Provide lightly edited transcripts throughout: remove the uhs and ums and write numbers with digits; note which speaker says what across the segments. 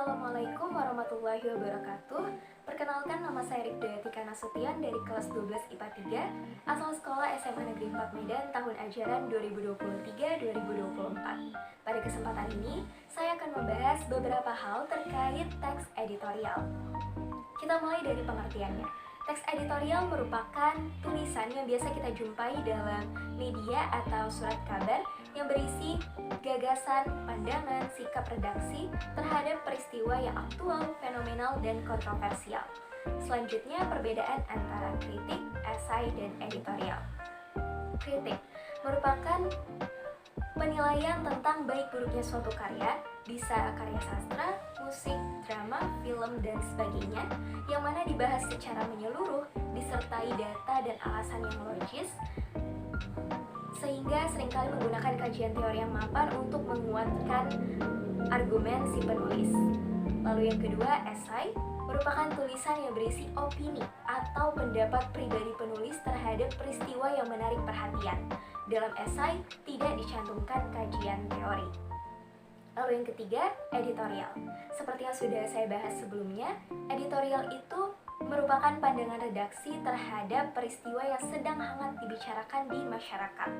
Speaker 1: Assalamualaikum warahmatullahi wabarakatuh. Perkenalkan, nama saya Rifda Tika Nasution dari kelas 12 IPA 3 asal sekolah SMA Negeri 4 Medan tahun ajaran 2023-2024. Pada kesempatan ini, saya akan membahas beberapa hal terkait teks editorial. Kita mulai dari pengertiannya. Teks editorial merupakan tulisan yang biasa kita jumpai dalam media atau surat kabar yang berisi gagasan, pandangan, sikap redaksi terhadap peristiwa yang aktual, fenomenal, dan kontroversial. Selanjutnya, perbedaan antara kritik, esai, dan editorial. Kritik merupakan penilaian tentang baik buruknya suatu karya, bisa karya sastra, musik, drama, film, dan sebagainya, yang mana dibahas secara menyeluruh, disertai data dan alasan yang logis, sehingga seringkali menggunakan kajian teori yang mapan untuk menguatkan argumen si penulis. Lalu yang kedua, esai merupakan tulisan yang berisi opini atau pendapat pribadi penulis terhadap peristiwa yang menarik perhatian. Dalam esai tidak dicantumkan kajian teori. Lalu yang ketiga, editorial. Seperti yang sudah saya bahas sebelumnya, editorial itu merupakan pandangan redaksi terhadap peristiwa yang sedang hangat dibicarakan di masyarakat.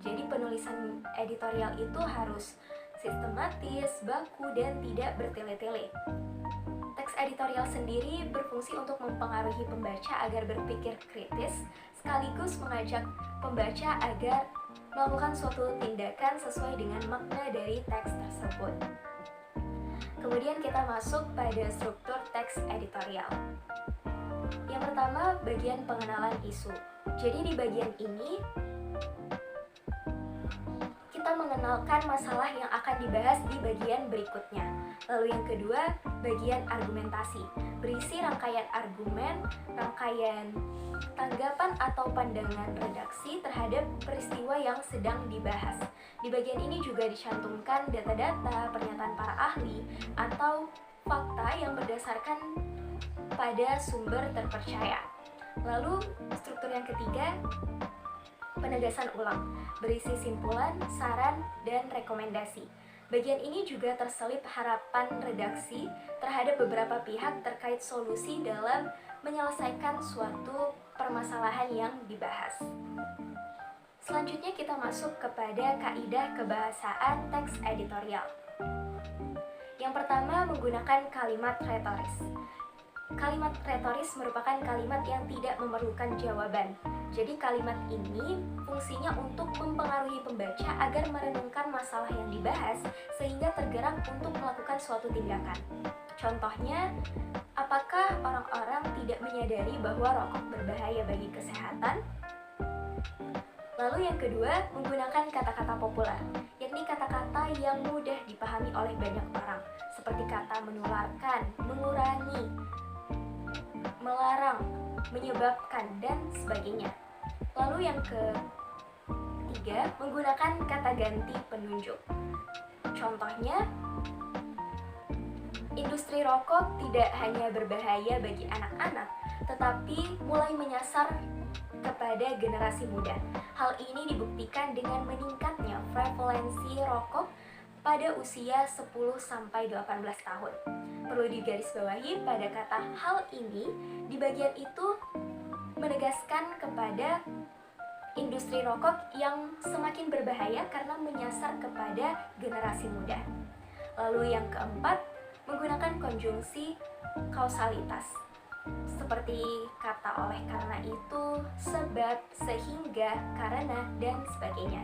Speaker 1: Jadi penulisan editorial itu harus sistematis, baku, dan tidak bertele-tele. Teks editorial sendiri berfungsi untuk mempengaruhi pembaca agar berpikir kritis, sekaligus mengajak pembaca agar melakukan suatu tindakan sesuai dengan makna dari teks tersebut. Kemudian kita masuk pada struktur teks editorial. Yang pertama, bagian pengenalan isu. Jadi di bagian ini kita mengenalkan masalah yang akan dibahas di bagian berikutnya. Lalu yang kedua, bagian argumentasi. Berisi rangkaian argumen, rangkaian tanggapan atau pandangan redaksi terhadap peristiwa yang sedang dibahas. Di bagian ini juga dicantumkan data-data, pernyataan para ahli, atau fakta yang berdasarkan pada sumber terpercaya. Lalu struktur yang ketiga, penegasan ulang, berisi simpulan, saran, dan rekomendasi. Bagian ini juga terselip harapan redaksi terhadap beberapa pihak terkait solusi dalam menyelesaikan suatu permasalahan yang dibahas. Selanjutnya kita masuk kepada kaidah kebahasaan teks editorial. Yang pertama, menggunakan kalimat retoris. Kalimat retoris merupakan kalimat yang tidak memerlukan jawaban. Jadi kalimat ini fungsinya untuk mempengaruhi pembaca agar merenungkan masalah yang dibahas sehingga tergerak untuk melakukan suatu tindakan. Contohnya, apakah orang-orang tidak menyadari bahwa rokok berbahaya bagi kesehatan? Lalu yang kedua, menggunakan kata-kata populer, yakni kata-kata yang mudah dipahami oleh banyak orang, seperti kata menularkan, mengurangi, melarang, menyebabkan, dan sebagainya. Lalu yang ketiga, menggunakan kata ganti penunjuk. Contohnya, industri rokok tidak hanya berbahaya bagi anak-anak, tetapi mulai menyasar kepada generasi muda. Hal ini dibuktikan dengan meningkatnya prevalensi rokok pada usia 10-18 tahun. Perlu digarisbawahi pada kata hal ini, di bagian itu menegaskan kepada industri rokok yang semakin berbahaya karena menyasar kepada generasi muda. Lalu yang keempat, menggunakan konjungsi kausalitas. Seperti kata oleh karena itu, sebab, sehingga, karena, dan sebagainya.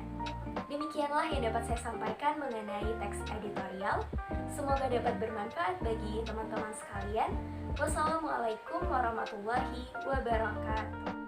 Speaker 1: Demikianlah yang dapat saya sampaikan mengenai teks editorial. Semoga dapat bermanfaat bagi teman-teman sekalian. Wassalamualaikum warahmatullahi wabarakatuh.